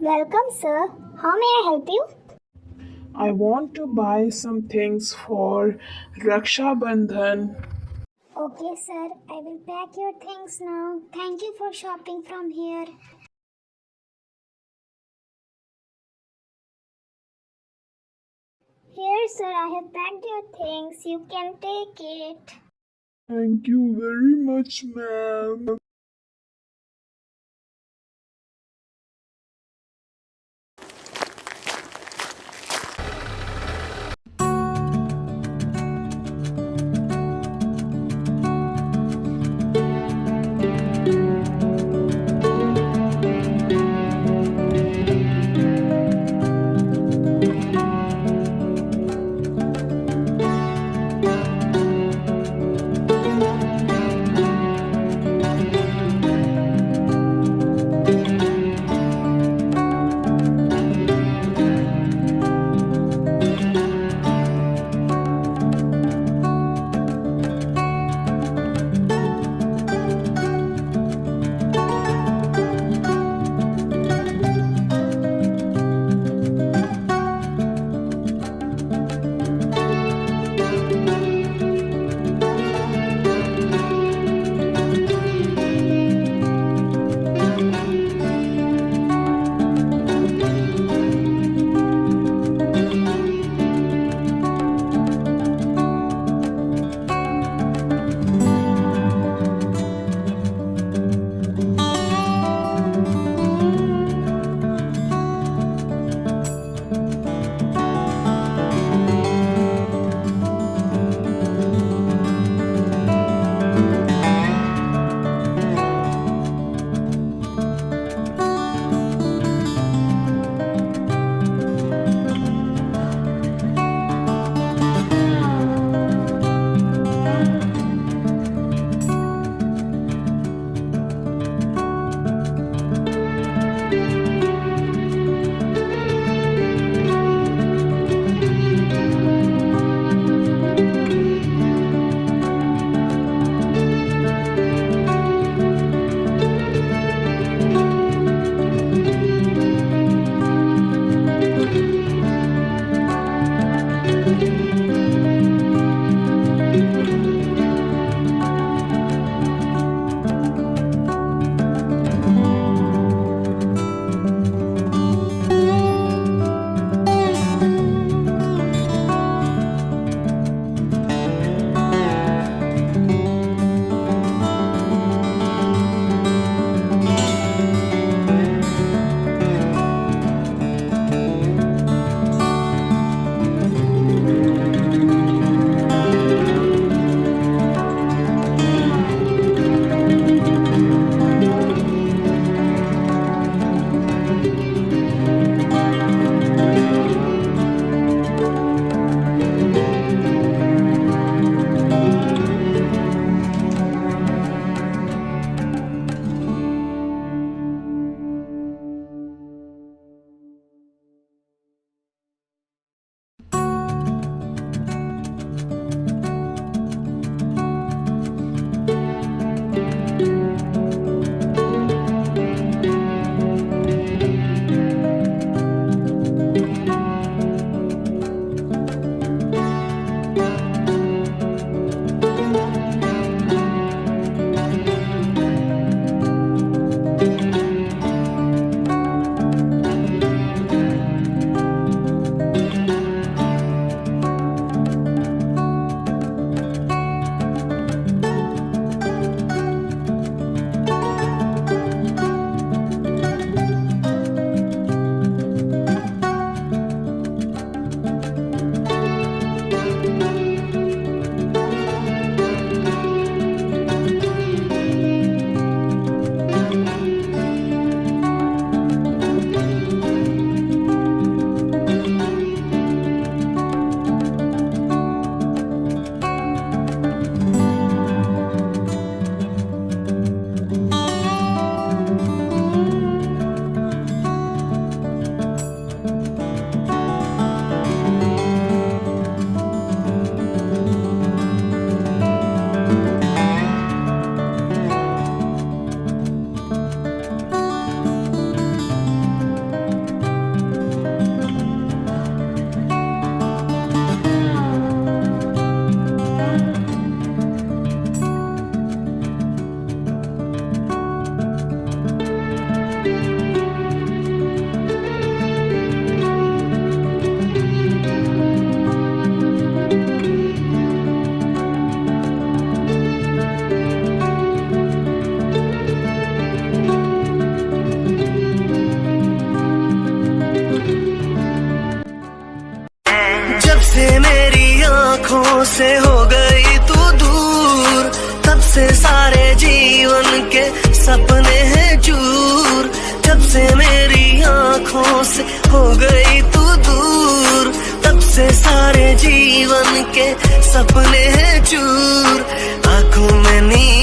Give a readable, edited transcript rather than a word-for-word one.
Welcome, sir. How may I help you? I want to buy some things for Rakshabandhan. Okay, sir. I will pack your things now. Thank you for shopping from here. Here, sir, I have packed your things. You can take it. Thank you very much, ma'am. आंखों से हो गई तू दूर, तब से सारे जीवन के सपने हैं चूर। जब से मेरी आंखों से हो गई तू दूर, तब से सारे जीवन के सपने हैं चूर। आंखों में नींद